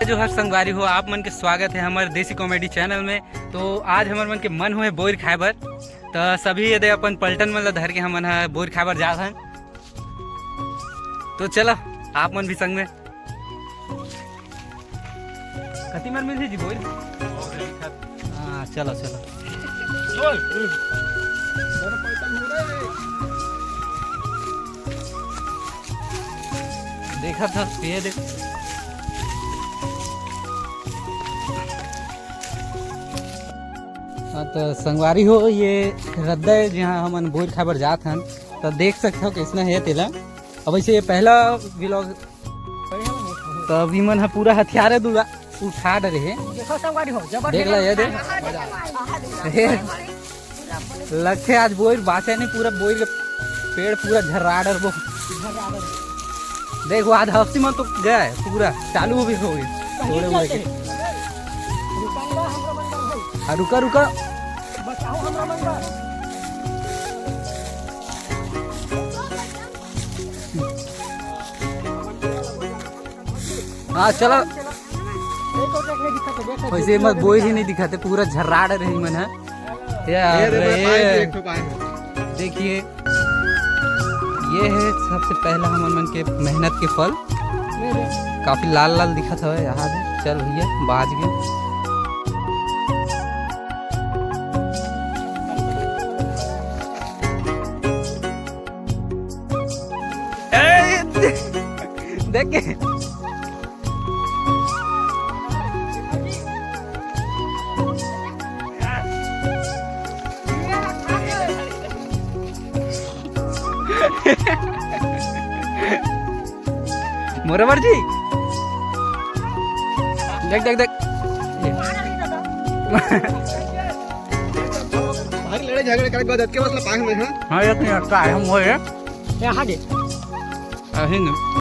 जो हर संगवारी हो आप मन के स्वागत है हमारे देसी कॉमेडी चैनल में। तो आज हमारे मन के मन हुए बोर खाए बर, तो सभी यदि अपन पलटन मन ला धर के हमन बोर खाए बर जात हन। तो चलो आप मन भी संग में। कति मन मिल जी बोर? हाँ चलो चलो। देखा था ये देख। हाँ तो संगवारी हो ये रद्दा है जहाँ हम बोर खाबर जात हन। तो देख सकते हो कैसना है तेला। अब ऐसे ये पहला व्लॉग तो अभी मन है पूरा हथियार दूरा उठा डरे है। देख ला ये देख लगते आज बोर बाचा नहीं, पूरा बोर का पेड़ पूरा झर्रा डर वो देखो आज हफ्ते में तो गया है पूरा चालू भी हो गई थोड़े हुए के। रुका रुका हाँ चलो। वैसे मत बोई ही नहीं दिखाते, पूरा झर्राड़ रही मन है यार। देखिए ये है सबसे पहला हम मन के मेहनत के फल। काफी लाल लाल दिखा था यहाँ। चल भैया बाज गए। देख मोरवर जी देख देख देख लड़े झगड़े करे बाद के बसला पांग में। हां हाँ एक नहीं का है हम वो है यहाँ दे अहिंग